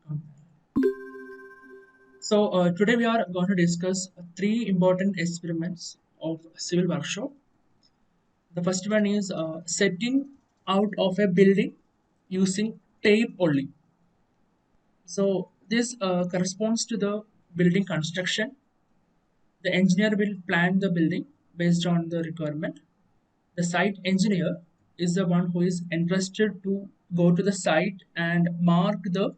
Um, Today we are going to discuss three important experiments of civil workshop. The first one is setting out of a building using tape only. So this corresponds to the building construction. The engineer will plan the building based on the requirement. The site engineer is the one who is entrusted to go to the site and mark the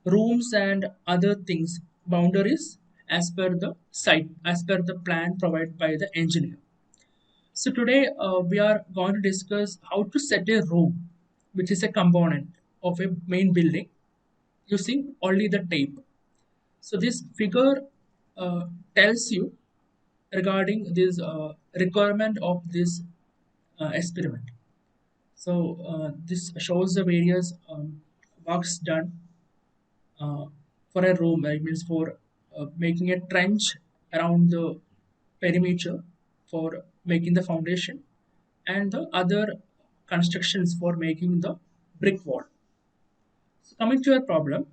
rooms and other things, boundaries as per the site, as per the plan provided by the engineer. So today we are going to discuss how to set a room, which is a component of a main building using only the tape. So this figure uh, tells you regarding this requirement of this experiment. This shows the various works done for a room. It means for making a trench around the perimeter for making the foundation, and the other constructions for making the brick wall. So coming to your problem,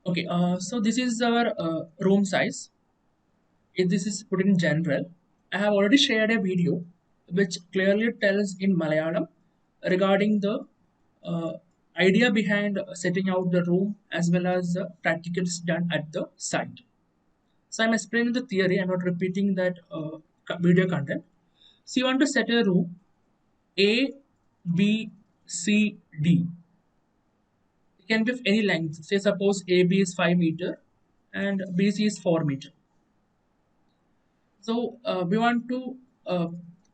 okay. So this is our room size. If this is put in general, I have already shared a video which clearly tells in Malayalam regarding the uh, idea behind setting out the room as well as the practicals done at the site. So I'm explaining the theory. I'm not repeating that video content. So you want to set a room A, B, C, D. It can be of any length. Say suppose AB is 5 meter and BC is 4 meter. We want to.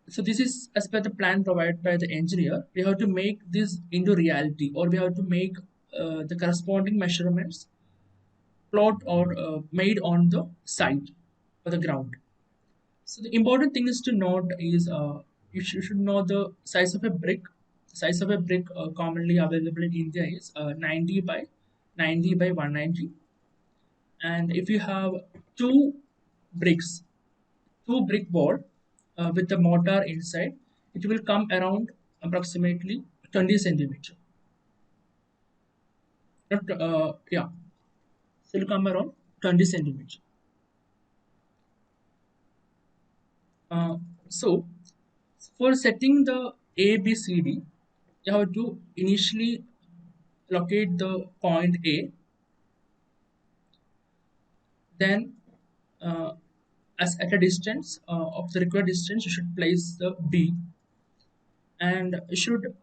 So this is as per the plan provided by the engineer. We have to make this into reality, or we have to make the corresponding measurements plot or made on the site or the ground. So the important thing is to note is you should know the size of a brick. The size of a brick commonly available in India is 90 by 90 by 190. And if you have two bricks, two brick wall with the mortar inside, it will come around approximately 20 centimeter. Not, yeah, it will come around 20 centimeter. Uh, so for setting the A, B, C, D, you have to initially locate the point A, then uh, as at a distance of the required distance, you should place the B, and you should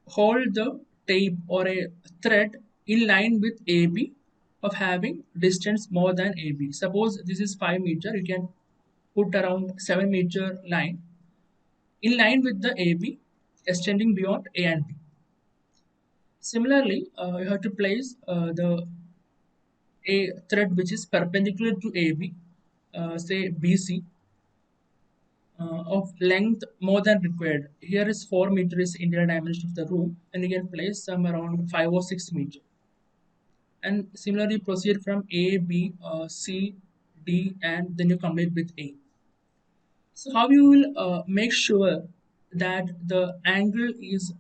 hold the tape or a thread in line with AB of having distance more than AB. Suppose this is 5 meter, you can put around 7 meter line in line with the AB extending beyond A and B. Similarly, you have to place the a thread which is perpendicular to AB, say BC, of length more than required. Here is 4 meter is Indian dimension of the room, and you can place some around 5 or 6 meter. And similarly proceed from A, B, C, D, and then you complete with A. So how you will make sure that the angle is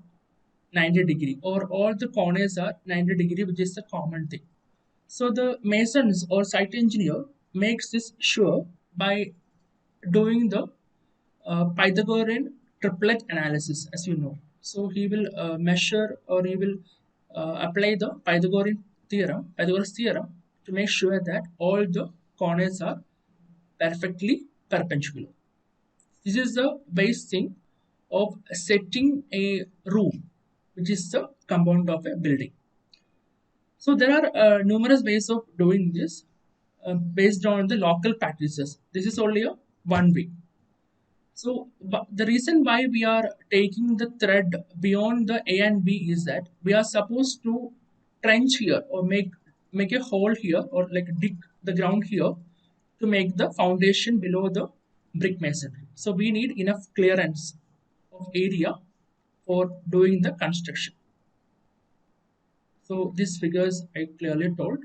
90-degree or all the corners are 90-degree, which is the common thing. So the masons or site engineer makes this sure by doing the Pythagorean triplet analysis, as you know. So he will measure or he will apply the Pythagoras theorem, to make sure that all the corners are perfectly perpendicular. This is the base thing of setting a room, which is the compound of a building. So there are numerous ways of doing this based on the local practices. This is only a one way. So the reason why we are taking the thread beyond the A and B is that we are supposed to trench here or make a hole here or like dig the ground here to make the foundation below the brick masonry. So we need enough clearance of area for doing the construction. So these figures I clearly told.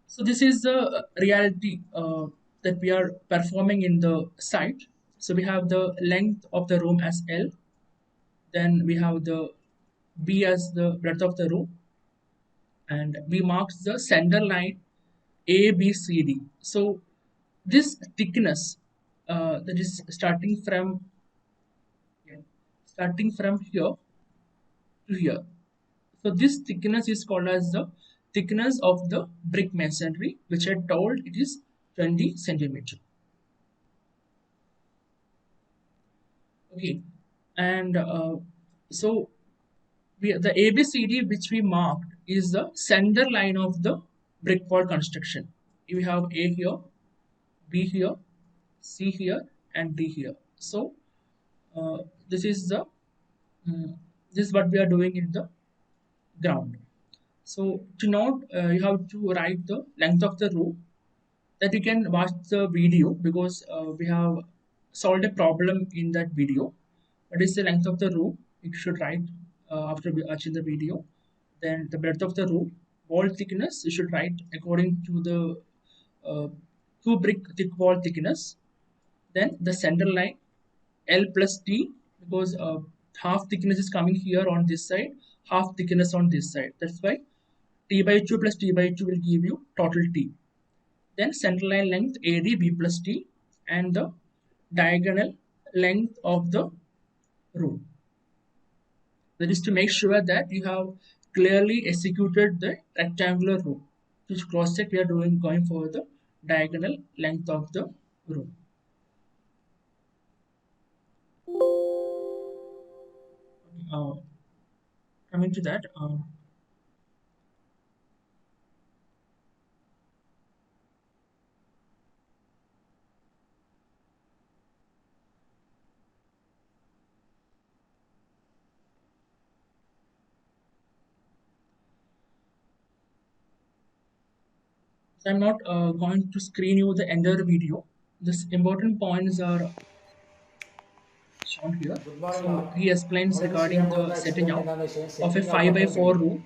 So this is the reality that we are performing in the site. So we have the length of the room as L. Then we have the B as the breadth of the room, and we marked the center line A, B, C, D. So this thickness that is starting from here to here. So this thickness is called as the thickness of the brick masonry, which I told it is 20 centimeter. Okay, and so the ABCD which we marked is the center line of the brick wall construction. We have A here, B here, C here, and D here. So uh, this is the this is what we are doing in the ground. So to note, you have to write the length of the rope, that you can watch the video because we have solved a problem in that video. What is the length of the room? You should write after watching the video. Then the breadth of the room, wall thickness, you should write according to the two brick thick wall thickness. Then the center line L plus T, because half thickness is coming here on this side, half thickness on this side. That's why T by 2 plus T by 2 will give you total T. Then center line length AD B plus T, and the diagonal length of the room. That is to make sure that you have clearly executed the rectangular room. To cross check, we are going for the diagonal length of the room. Coming to that, so I'm not going to screen you the entire video. This important points are shown here. So he explains regarding the setting up of a 5x4 room.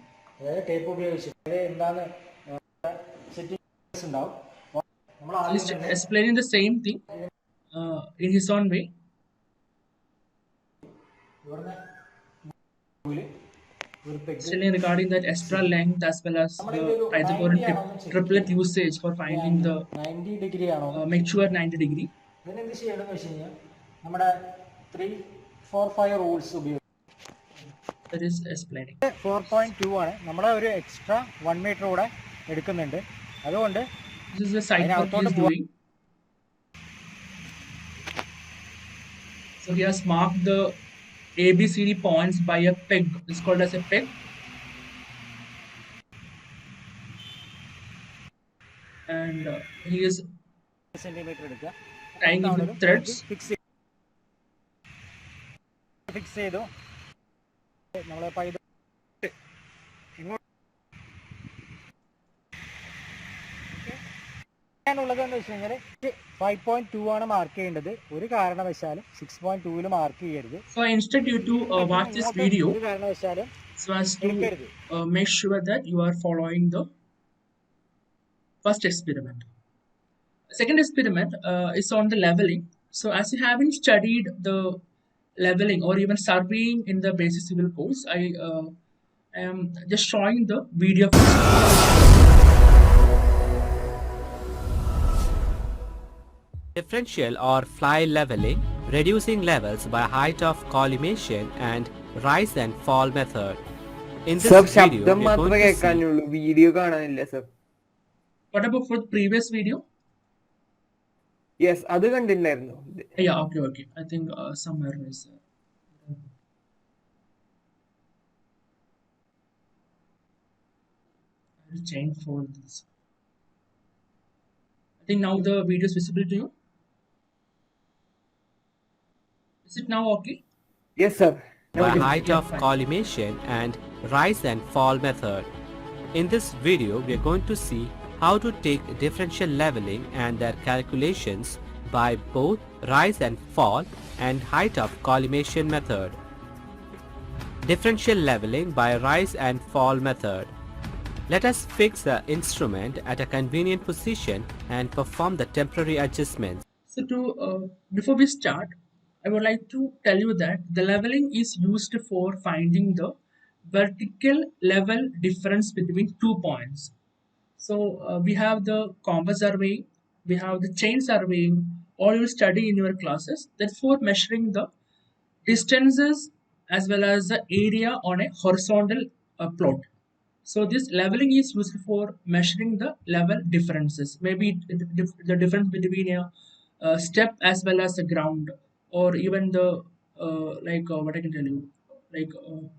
He's explaining the same thing in his own way. Explaining regarding that extra length as well as the Pythagorean triplet usage for finding the mature 90 degree. That is explaining. 4.2 ആണ് നമ്മുടെ ഒരു extra 1 metre കൂടെ എടുക്കുന്നുണ്ട് അതുകൊണ്ട് this is the side work he is doing. So he has marked the ABCD points by a peg. It's called as a peg. And he is centimetre എടുക്കുക tying it with threads. Fix ചെയ്തു നമ്മളെ പൈത ഉള്ളതെന്ന് വെച്ച് കഴിഞ്ഞാൽ 5.2 ആണ് mark ചെയ്യേണ്ടത് ഒരു കാരണവശാലും 6.2 മാർക്ക് ചെയ്യരുത് So I instruct you to watch this video ഒരു കാരണവശാലും so as to make sure that you are following the first experiment. Second experiment is on the leveling. So as you haven't studied the leveling or even surveying in the basic civil course, I am just showing the video first. Differential or fly leveling, reducing levels by height of collimation and rise and fall method. In this video, we are going to see video കാണാനില്ല sir. What about for the previous video? Yes, അത് കണ്ടില്ലായിരുന്നു. Yeah, okay. I think somewhere is I'll change for this. I think now the video is visible to you. Is it now okay? Yes, sir. by height of collimation and rise and fall method. In this video, we are going to see how to take differential leveling and their calculations by both rise and fall and height of collimation method. Differential leveling by rise and fall method. Let us fix the instrument at a convenient position and perform the temporary adjustments. So before we start, I would like to tell you that the leveling is used for finding the vertical level difference between 2 points. So we have the compass survey, we have the chain surveying, all you study in your classes. That's for measuring the distances as well as the area on a horizontal plot. So this leveling is used for measuring the level differences. Maybe the difference between a step as well as the ground, or even the what I can tell you,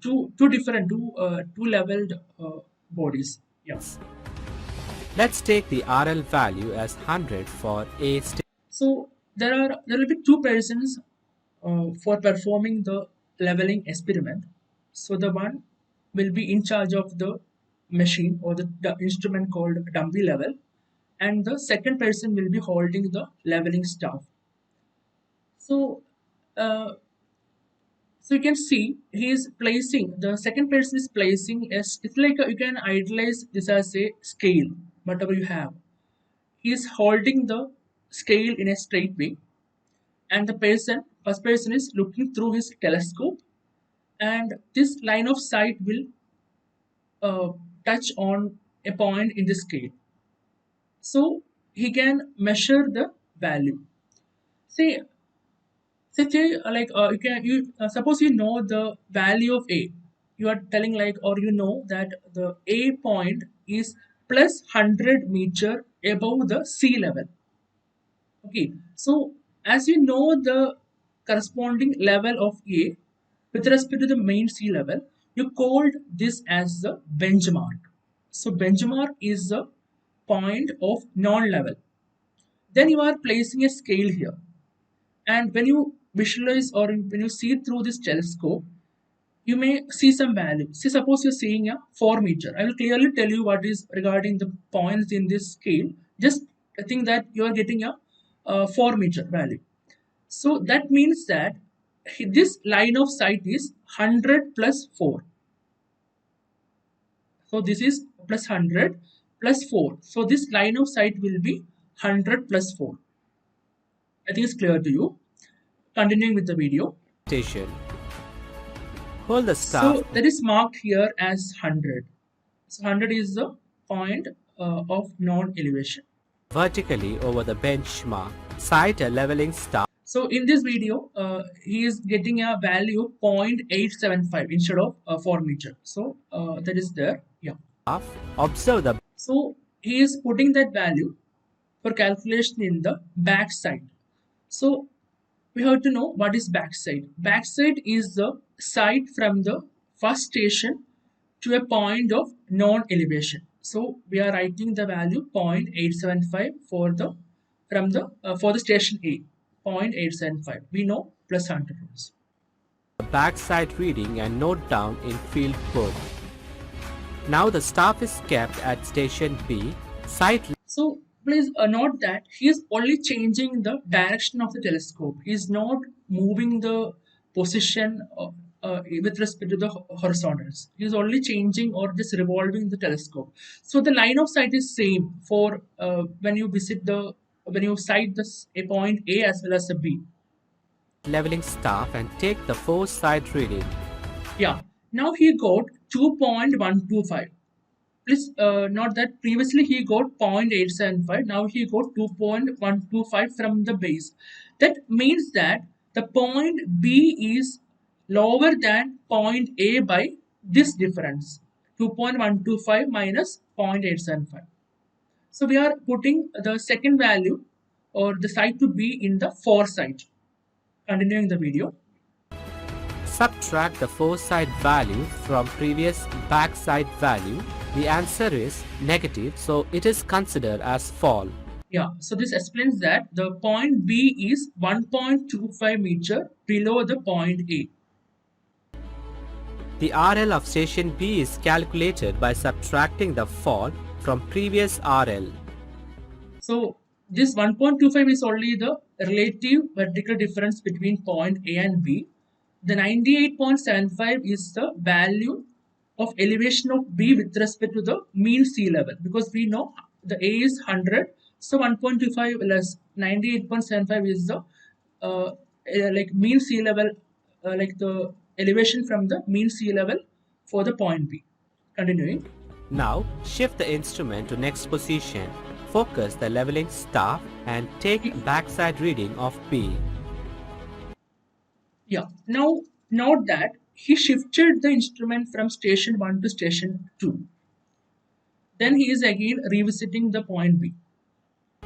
two different two leveled bodies. Yeah. Let's take the RL value as 100 for A station. So there will be two persons for performing the leveling experiment. So the one will be in charge of the machine or the instrument called dummy level, and the second person will be holding the leveling staff. So uh, so you can see he is placing, the second person is placing as, it's like you can idealize this as a scale, whatever you have. He is holding the scale in a straight way, and the first person is looking through his telescope, and this line of sight will uh, touch on a point in the scale, so he can measure the value. Say, you can you suppose you know the value of a, you are telling like, or you know that the a point is plus 100 meter above the sea level. Okay, so as you know the corresponding level of A with respect to the main sea level, you called this as the benchmark. So benchmark is the point of non-level. Then you are placing a scale here, and when you visualize or when you see through this telescope, you may see some value. See, suppose you're seeing a 4 meter. I will clearly tell you what is regarding the points in this scale. Just think that you are getting a 4 meter value. So that means that this line of sight is 100 plus 4. So this is plus 100 plus 4. So this line of sight will be 100 plus 4. I think it's clear to you. Continuing with the video. Hold the staff. So that is marked here as 100. So 100 is the point of non-elevation. Vertically over the benchmark. Sight a leveling staff. So in this video, he is getting a value of 0.875 instead of 4 meter. So that is there. Yeah. Observe the. So he is putting that value for calculation in the backside. So we have to know what is backside. Backside is the side from the first station to a point of non-elevation. So we are writing the value 0.875 for the for the station A. 0.875. We know plus 100 rules. Backside reading and note down in field book. Now the staff is kept at station B. Sight. So please note that he is only changing the direction of the telescope. He is not moving the position with respect to the horizontals. He is only changing or just revolving the telescope. So the line of sight is same for when you sight a point A as well as a B. Leveling staff and take the foresight reading. Yeah. Now he got 2.125. Please note that previously he got 0.875. Now he got 2.125 from the base. That means that the point B is lower than point A by this difference. 2.125 minus 0.875. So we are putting the second value or the side to be in the foresight. Continuing the video. Subtract the foresight value from previous backside value. The answer is negative, so it is considered as fall. Yeah, so this explains that the point B is 1.25 meter below the point A. The RL of station B is calculated by subtracting the fall from previous RL. So this 1.25 is only the relative vertical difference between point A and B. The 98.75 is the value of elevation of B with respect to the mean sea level, because we know the A is 100, so 1.25 plus 98.75 is the like mean sea level, like the elevation from the mean sea level for the point B. Continuing. Now shift the instrument to next position. Focus the leveling staff and take backside reading of B. Yeah. Now note that he shifted the instrument from station 1 to station 2. Then he is again revisiting the point B.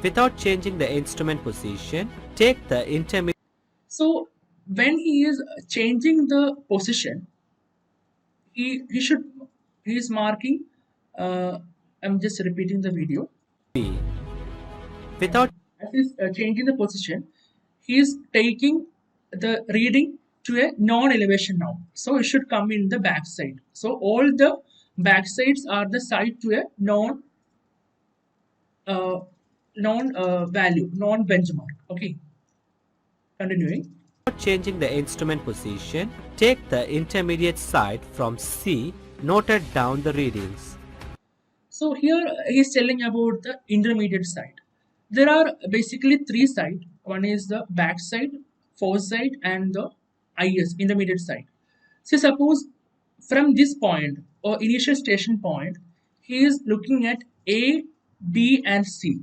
Without changing the instrument position, take the intermediate. So when he is changing the position, he is marking. I'm just repeating the video. B. Without As he's changing the position, he is taking the reading to a non-elevation now. So it should come in the backside. So all the backsides are the side to a uh, value, non benchmark. Okay, continuing. Without changing the instrument position, take the intermediate side from C, noted down the readings. So here he's telling about the intermediate side. There are basically three sides. One is the back side, foresight, and the IS, intermediate side. So suppose from this point or initial station point, he is looking at A, B, and C.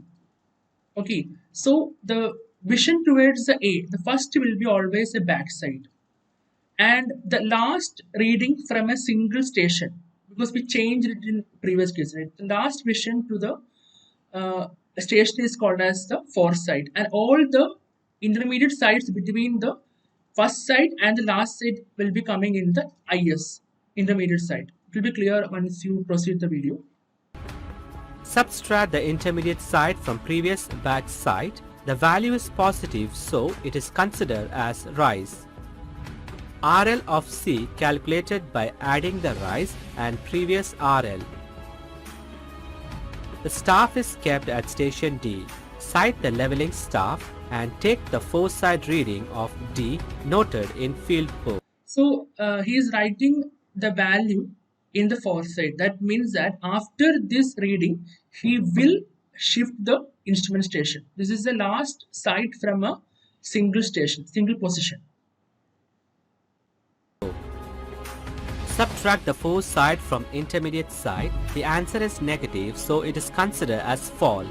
Okay, so the vision towards the A, the first will be always a backside, and the last reading from a single station, because we changed it in previous case, right? The last vision to the uh, station is called as the foresight, and all the intermediate sides between the first side and the last side will be coming in the IS, intermediate side. It will be clear once you proceed the video. Subtract the intermediate side from previous batch side. The value is positive, so it is considered as rise. RL of C calculated by adding the rise and previous RL. The staff is kept at station D. Cite the leveling staff and take the foresight reading of D noted in field book. So he is writing the value in the foresight. That means that after this reading, he will shift the instrument station. This is the last sight from a single station, single position. Subtract the foresight from intermediate side. The answer is negative, so it is considered as fall.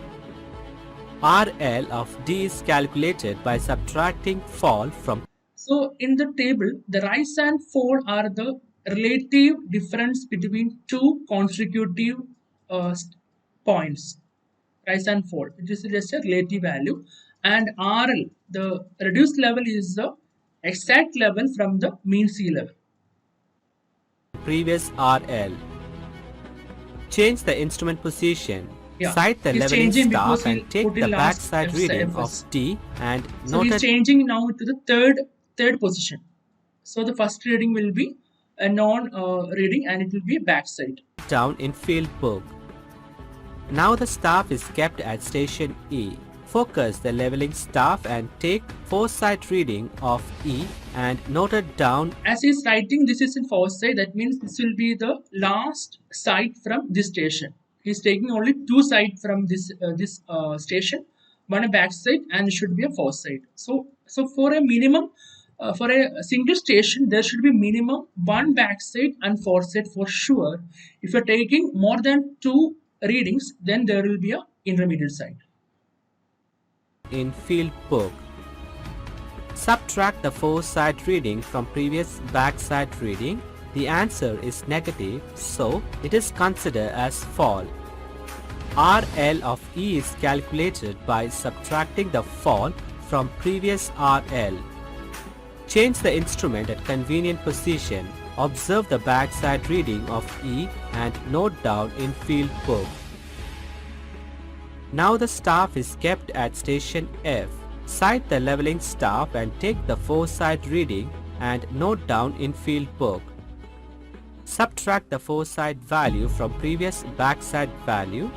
RL of D is calculated by subtracting fall from. So in the table, the rise and fall are the relative difference between two consecutive points. Rise and fall. It is just a relative value. And RL, the reduced level, is the exact level from the mean sea level. Previous RL. Change the instrument position. Yeah, Cite the he's leveling changing staff because he and take put the in last backside reading FS. of D and So he's noted changing now to the third position. So the first reading will be a non reading, and it will be a backside. down in field book. Now the staff is kept at station E. Focus the leveling staff and take foresight reading of E and noted down. As he's writing, this is in foresight. That means this will be the last sight from this station. He's taking only two sides from this station, one a backside, and it should be a foresight. So for a minimum, for a single station, there should be minimum one backside and foresight for sure. If you're taking more than two readings, then there will be a intermediate side. In field book. Subtract the foresight reading from previous backside reading. The answer is negative, so it is considered as fall. RL of E is calculated by subtracting the fall from previous RL. Change the instrument at convenient position. Observe the backside reading of E and note down in field book. Now the staff is kept at station F. Cite the leveling staff and take the foresight reading and note down in field book. Subtract the foresight value from previous backside value.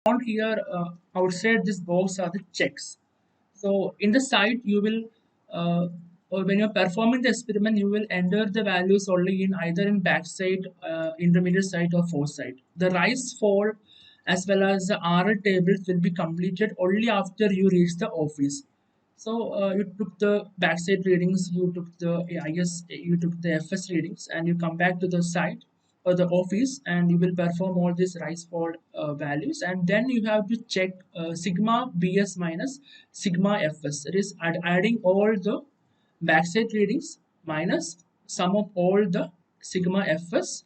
On here outside this box are the checks. So in the site you will or when you're performing the experiment you will enter the values only in either in backside, intermediate site or foresight. The rise fall as well as the RL tables will be completed only after you reach the office. So you took the backside readings, you took the IS, you took the FS readings, and you come back to the site or the office, and you will perform all these rise fall values, and then you have to check sigma BS minus sigma FS. It is adding all the backside readings minus sum of all the sigma FS.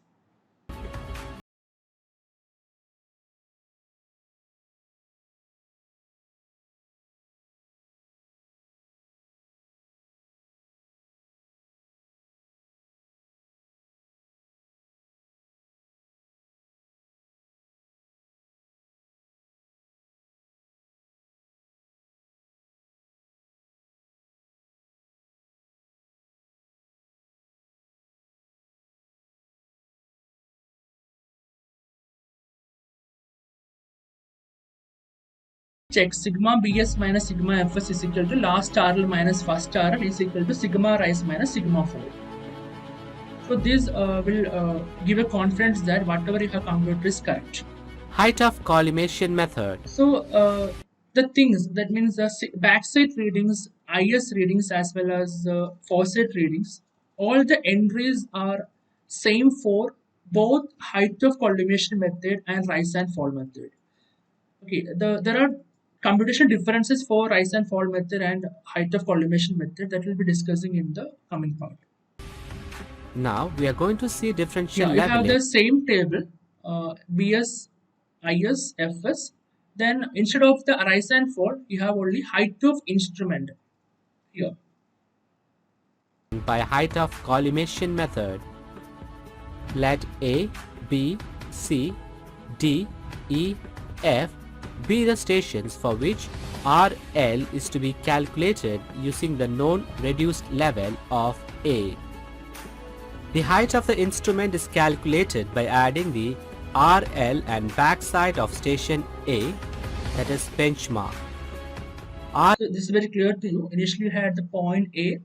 Check sigma BS minus sigma FS is equal to last RL minus first RL is equal to sigma rise minus sigma fall. So this will give a confidence that whatever you have computed is correct. Height of collimation method. So the things that means the backside readings, IS readings as well as foresight readings, all the entries are same for both height of collimation method and rise and fall method. Okay, there are computation differences for rise and fall method and height of collimation method that we'll be discussing in the coming part. Now we are going to see differential Yeah, you have leveling. the same table, BS, IS, FS. Then instead of the rise and fall, you have only height of instrument here. By height of collimation method. Let A, B, C, D, E, F be the stations for which RL is to be calculated using the known reduced level of A. The height of the instrument is calculated by adding the RL and backside of station A, that is benchmark. So this is very clear to you. Initially, you had the point A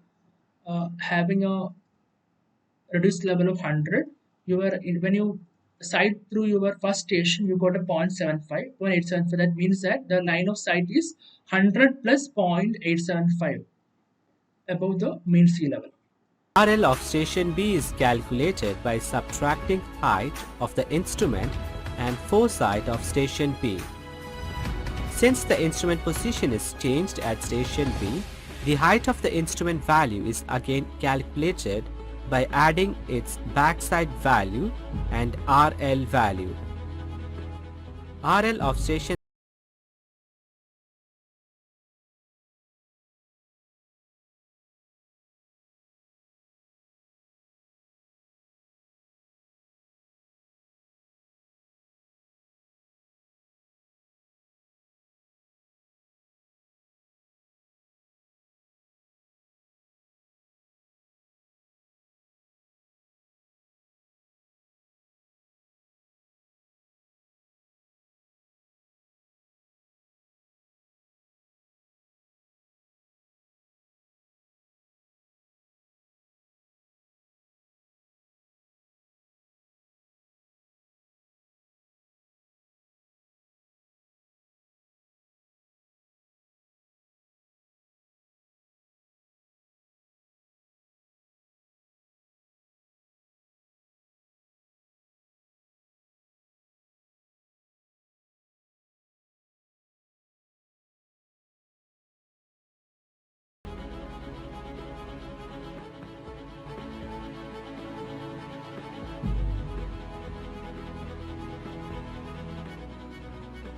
having a reduced level of 100. You were when you sight through your first station, you got a 0.75, 0.875. That means that the line of sight is 100 plus 0.875 above the mean sea level. RL of station B is calculated by subtracting height of the instrument and foresight of station B. Since the instrument position is changed at station B, the height of the instrument value is again calculated by adding its backside value and RL value. RL of station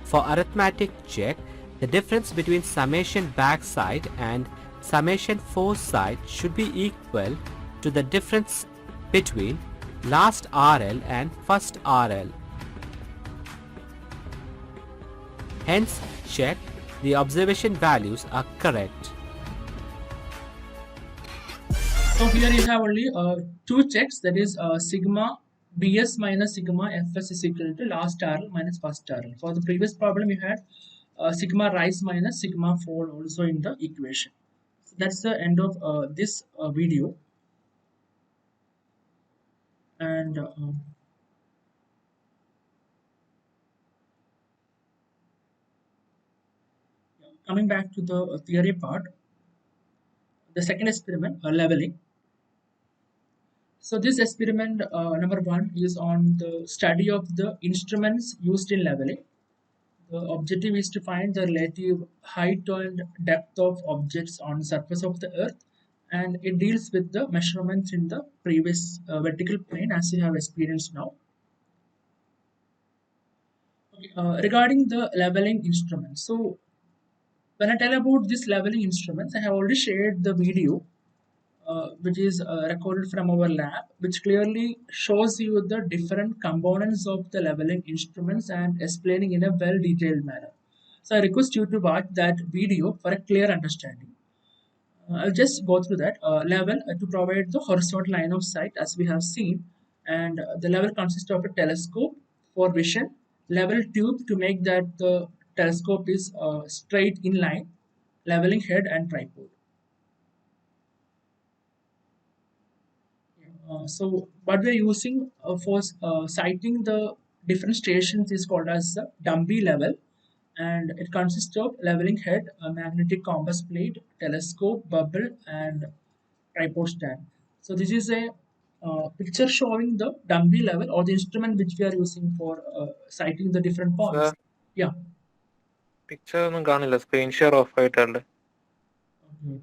For arithmetic check, the difference between summation backside and summation foresight should be equal to the difference between last RL and first RL. Hence, check the observation values are correct. So here you have only two checks, that is sigma Bs minus sigma Fs is equal to last RL minus first RL. For the previous problem, you had sigma rise minus sigma fall also in the equation. So that's the end of this video. And coming back to the theory part, the second experiment, leveling. So this experiment number 1 is on the study of the instruments used in leveling. The objective is to find the relative height and depth of objects on the surface of the earth, and it deals with the measurements in the previous vertical plane as you have experienced now. Okay, regarding the leveling instruments, so when I tell about this leveling instruments, I have already shared the video which is recorded from our lab, which clearly shows you the different components of the leveling instruments and explaining in a well detailed manner. So I request you to watch that video for a clear understanding. I'll just go through that. Level to provide the horizontal line of sight as we have seen, and the level consists of a telescope for vision, level tube to make that the telescope is straight in line, leveling head and tripod. So what we're using for sighting the different stations is called as the Dumby level, and it consists of leveling head, a magnetic compass plate, telescope, bubble, and tripod stand. So this is a picture showing the Dumby level or the instrument which we are using for sighting the different points. Sir, Yeah. picture ഒന്നും കാണില്ല screen share of ആയിട്ടുണ്ട്. Okay.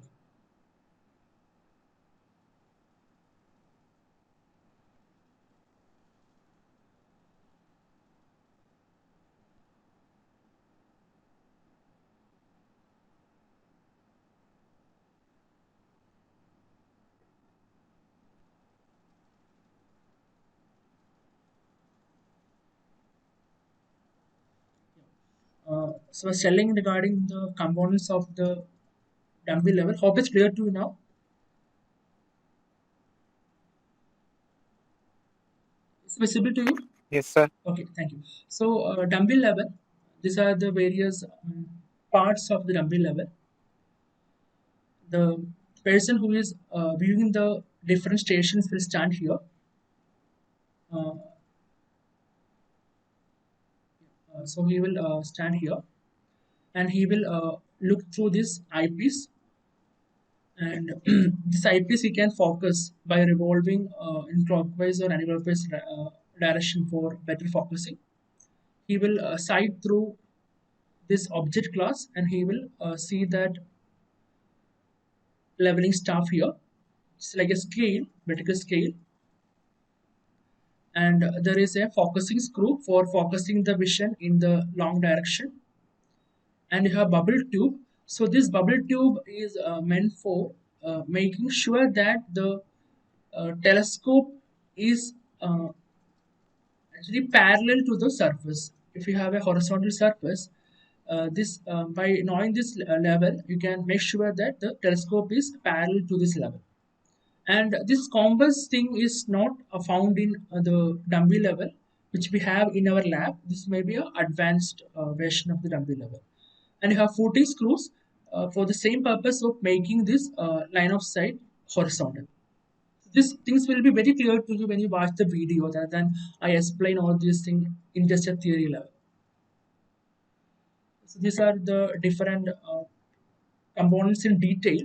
So I was telling regarding the components of the Dumby level. Hope it's clear to you now. It's visible to you? Yes, sir. Okay, thank you. So dumbbell level, these are the various parts of the dumbbell level. The person who is viewing the different stations will stand here. So he will stand here, and he will look through this eyepiece, and this eyepiece he can focus by revolving in clockwise or anti-clockwise direction for better focusing. He will sight through this object class, and he will see that leveling staff here. It's like a scale, vertical scale, and there is a focusing screw for focusing the vision in the long direction, and you have bubble tube. So this bubble tube is meant for making sure that the telescope is actually parallel to the surface. If you have a horizontal surface, this by knowing this level, you can make sure that the telescope is parallel to this level. And this compass thing is not found in the Dumby level, which we have in our lab. This may be an advanced version of the Dumby level. And you have 40 screws for the same purpose of making this line of sight horizontal. These things will be very clear to you when you watch the video rather than I explain all these things in just a theory level. So these are the different components in detail,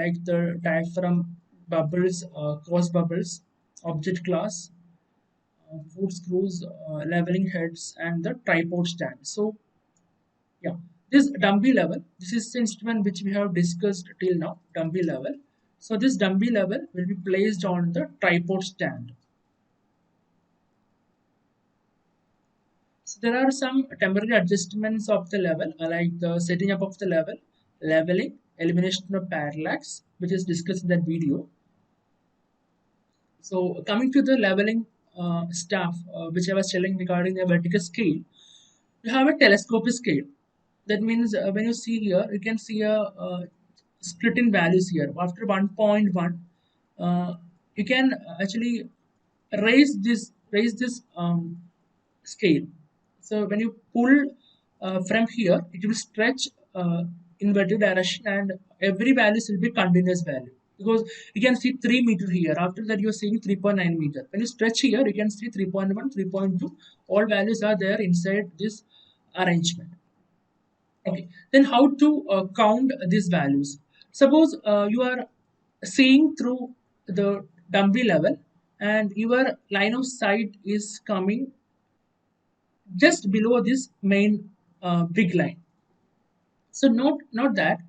like the diaphragm, bubbles, cross bubbles, object class, foot screws, leveling heads, and the tripod stand. So, yeah, this Dumby level, this is the instrument which we have discussed till now, Dumby level. So, this Dumby level will be placed on the tripod stand. So, there are some temporary adjustments of the level, like the setting up of the level, leveling, elimination of parallax, which is discussed in that video. So coming to the leveling stuff, which I was telling regarding the vertical scale, you have a telescopic scale. That means when you see here, you can see a split in values here. After 1.1, you can actually raise this scale. So when you pull from here, it will stretch in vertical direction, and every value will be continuous value, because you can see 3 meter here. After that, you are seeing 3.9 meter. When you stretch here, you can see 3.1, 3.2. All values are there inside this arrangement. Okay, then how to count these values? Suppose you are seeing through the dumbbell level, and your line of sight is coming just below this main big line. So note that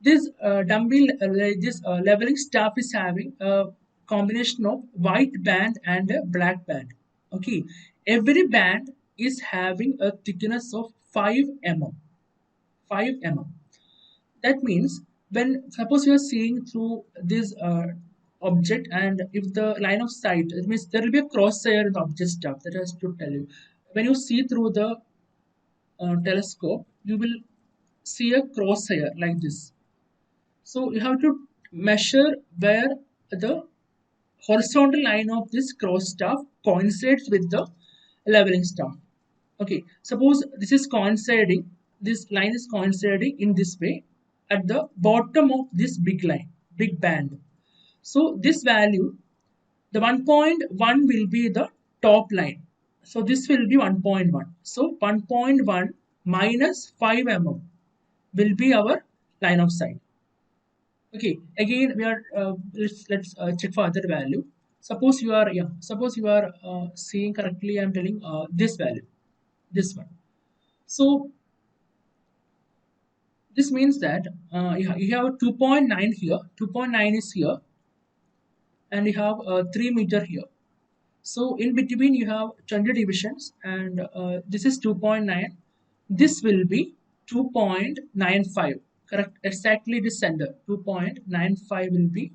this leveling staff is having a combination of white band and a black band. Okay, every band is having a thickness of 5 mm. 5 mm. That means, when suppose you are seeing through this object, and if the line of sight, it means there will be a crosshair in the object stuff, that has to tell you. When you see through the telescope, you will see a crosshair like this. So you have to measure where the horizontal line of this cross staff coincides with the leveling staff. Okay, suppose this is coinciding, this line is coinciding in this way at the bottom of this big line, big band. So this value, the 1.1 will be the top line. So this will be 1.1. So 1.1 minus 5 mm will be our line of sight. Okay, again we are let's check for other value. Suppose you are seeing correctly. I'm telling this value, this one. So this means that you have 2.9 here, 2.9 is here, and you have 3 meter here. So in between you have 20 divisions, and this is 2.9. This will be 2.95. Correct, exactly the center. 2.95 will be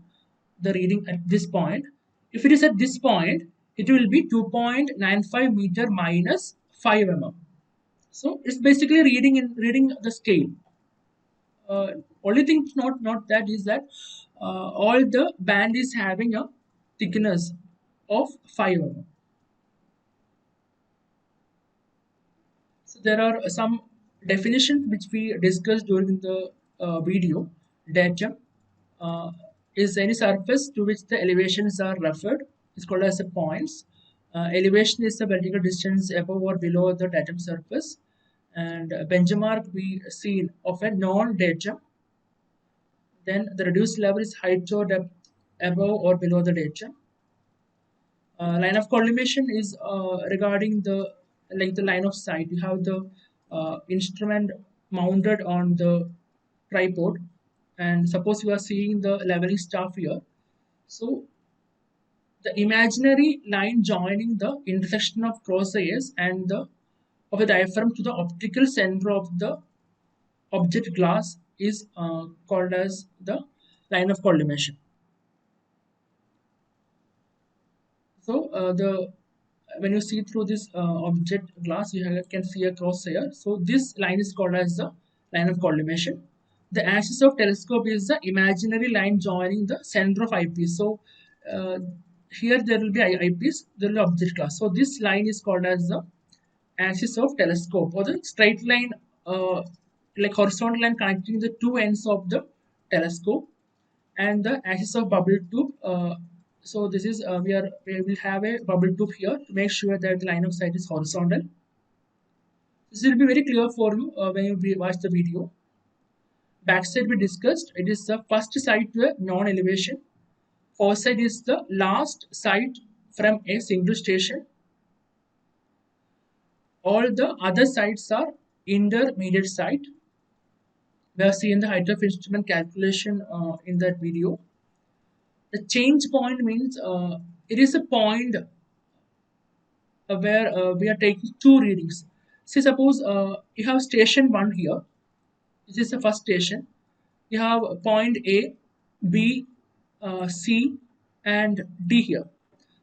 the reading at this point. If it is at this point, it will be 2.95 meter minus 5 mm. So it's basically reading the scale. Only thing to note that is that all the band is having a thickness of 5 mm. So there are some definitions which we discussed during the video. Datum is any surface to which the elevations are referred. It's called as a points. Elevation is the vertical distance above or below the datum surface, and benchmark we see of a non-datum. Then the reduced level is height or depth above or below the datum. Line of collimation is regarding the line of sight. You have the instrument mounted on the tripod, and suppose you are seeing the leveling staff here. So the imaginary line joining the intersection of crosshairs and the of a diaphragm to the optical center of the object glass is called as the line of collimation. So when you see through this object glass, you can see a crosshair. So this line is called as the line of collimation. The axis of telescope is the imaginary line joining the center of eyepiece. So here there will be eyepiece, there will be object glass. So this line is called as the axis of telescope, or the straight line, like horizontal line connecting the two ends of the telescope, and the axis of bubble tube. So this is we will have a bubble tube here to make sure that the line of sight is horizontal. This will be very clear for you when you watch the video. Backside we discussed, it is the first sight to a non-elevation. Foresight is the last sight from a single station. All the other sites are intermediate sight. We have seen the height of instrument calculation in that video. The change point means it is a point where we are taking two readings. Say suppose you have station 1 here. This is the first station. You have point A, B, C, and D here.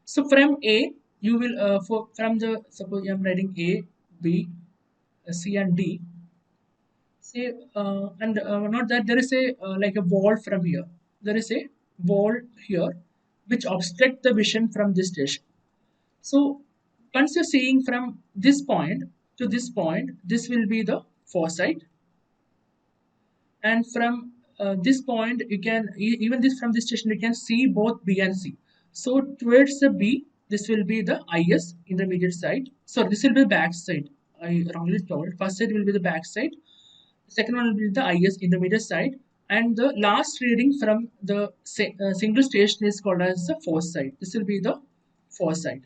So from A, you will from the, suppose I am writing A, B, C, and D. Say not that there is a like a wall from here. There is a wall here which obstruct the vision from this station. So once you're seeing from this point to this point, this will be the foresight, and from this point you can even this from this station you can see both B and C. So towards the B, this will be the IS, intermediate side. So this will be the back side. I wrongly told. First side will be the back side. Second one will be the IS, intermediate side, and the last reading from the single station is called as the foresight. This will be the foresight.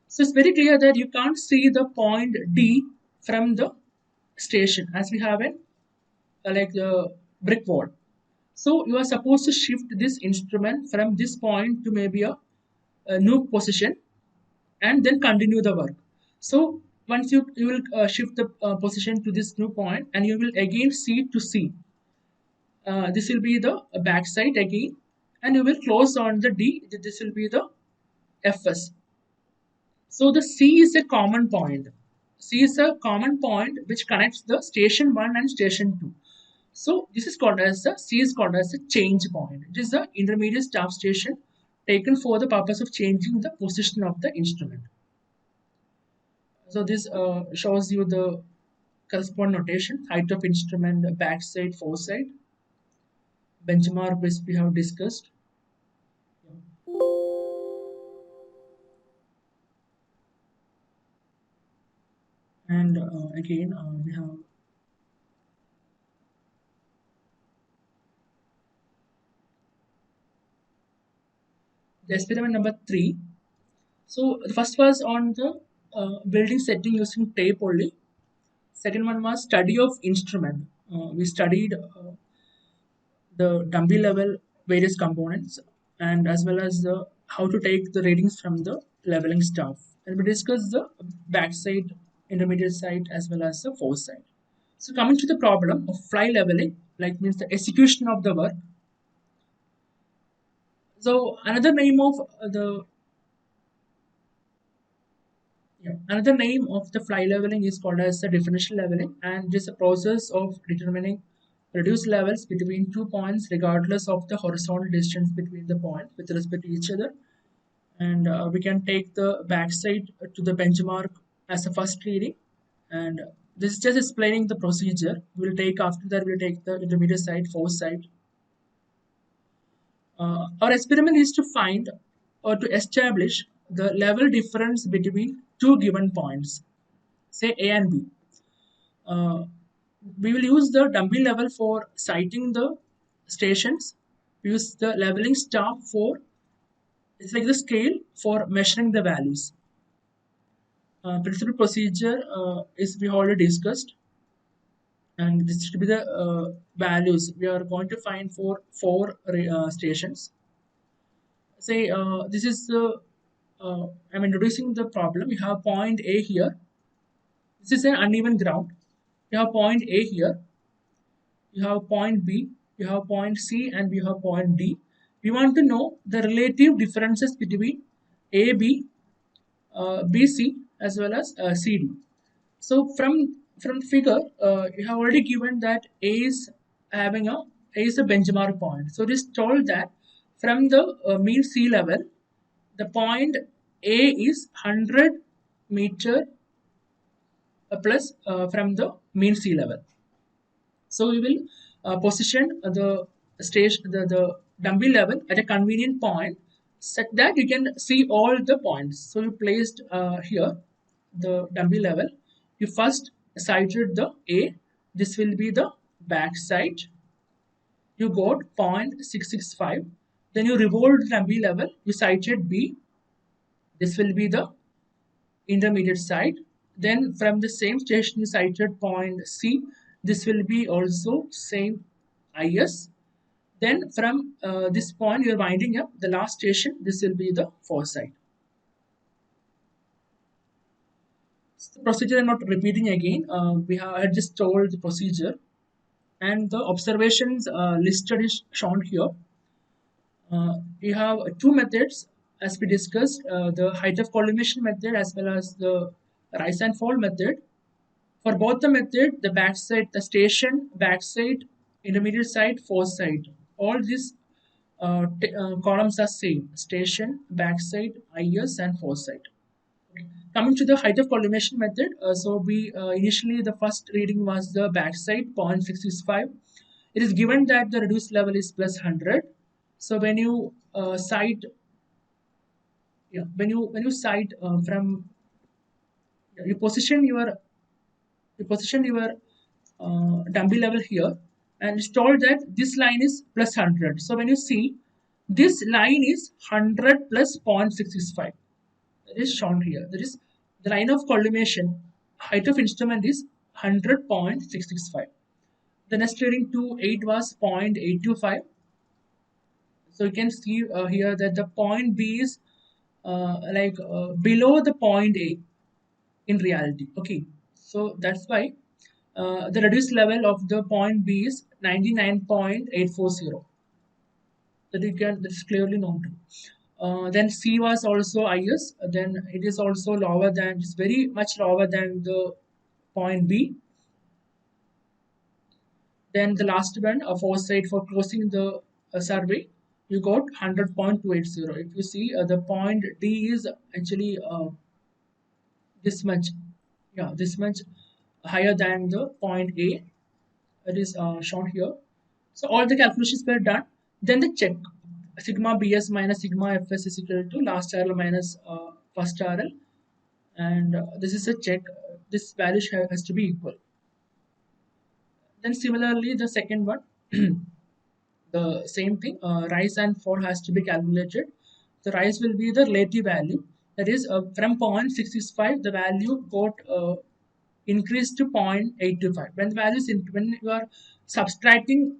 So it's very clear that you can't see the point D from the station, as we have an like the brick wall. So you are supposed to shift this instrument from this point to maybe a new position and then continue the work. So once you will shift the position to this new point, and you will again C to C. This will be the back side again, and you will close on the D. This will be the FS. So the C is a common point. C is a common point which connects the station 1 and station 2. So this is called as C is called as a change point. It is the intermediate staff station taken for the purpose of changing the position of the instrument. So this shows you the corresponding notation: height of instrument, backside, foresight, benchmark which we have discussed. And again we have the experiment number 3. So the first was on the building setting using tape only. Second one was study of instrument. We studied the dummy level various components, and as well as the how to take the readings from the leveling staff. And we discussed the backside, intermediate side, as well as the foresight. So coming to the problem of fly leveling, like means the execution of the work. So another name of another name of the fly leveling is called as the differential leveling, and it is a process of determining reduced levels between 2 points regardless of the horizontal distance between the points with respect to each other. And we can take the backside to the benchmark as a first reading, and this is just explaining the procedure. We'll take after that we'll take the intermediate side, foresight. Our experiment is to find or to establish the level difference between two given points, say A and B. We will use the dummy level for sighting the stations. We use the leveling staff for, it's like the scale for measuring the values. Principal procedure is we already discussed, and this should be the values we are going to find for 4 stations. Say this is the I'm introducing the problem. You have point A here. This is an uneven ground. You have point A here. You have point B. You have point C, and you have point D. We want to know the relative differences between A, B, BC, as well as CD. So from the figure, you have already given that A is having a benchmark point. So it is told that from the mean sea level, the point A is 100 meter plus from the mean sea level. So we will position the station, the dummy level at a convenient point such that you can see all the points. So you placed here the dummy level. You first sighted the A. This will be the back side. You got 0.665. Then you revolved the dummy level. You sighted B. This will be the intermediate side. Then from the same station you sighted point C. This will be also same IS. Then from this point you are winding up the last station. This will be the foresight. So the procedure I'm not repeating again. I just told the procedure, and the observations listed is shown here. You have 2 methods as we discussed, the height of collimation method as well as the rise and fall method. For both the method, the backside, the station, backside, intermediate side, foresight, all these columns are same: station, backside, IS, and foresight. Coming to the height of collimation method, so we initially the first reading was the backside 0.665. It is given that the reduced level is plus 100. So when you sight, yeah, when you sight from you position your dumbbell level here, and it's told that this line is plus 100. So when you see this line is 100 plus 0.665, that is shown here. That is the line of collimation height of instrument is 100.665. The next reading to 8 was 0.825. So you can see here that the point B is below the point A in reality. Okay, so that's why the reduced level of the point B is 99.840. That's clearly known to. Then C was also IS. Then it is also lower than, it's very much lower than the point B. Then the last one, a foresight for closing the survey, you got 100.280. If you see the point D is actually this much, yeah, this much higher than the point A. It is shown here. So all the calculations were done. Then the check, sigma BS minus sigma FS is equal to last RL minus first RL, and this is a check. This value has to be equal. Then similarly, the second one, the same thing, rise and fall has to be calculated. The rise will be the relative value. That is from 0.665, the value got increased to 0.825. When the value is when you are subtracting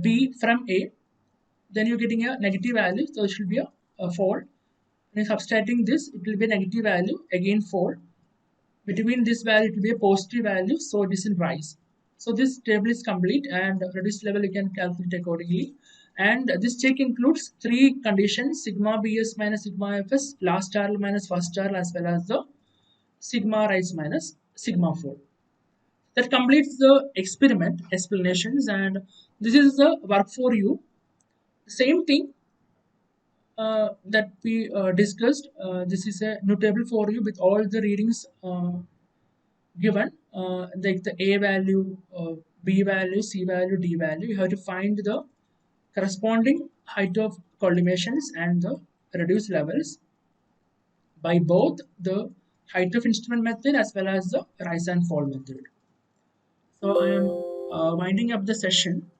B from A, then you're getting a negative value, so it should be a fall. When you're subtracting this, it will be a negative value, again fall. Between this value, it will be a positive value, so it is in rise. So this table is complete, and reduced level you can calculate accordingly. And this check includes 3 conditions: sigma BS minus sigma FS, last RL minus first RL, as well as the sigma rise minus sigma fall. That completes the experiment explanations, and this is the work for you. Same thing that we discussed. This is a new table for you with all the readings given, like the A value, B value, C value, D value. You have to find the corresponding height of collimations and the reduced levels by both the height of instrument method as well as the rise and fall method. So I am winding up the session.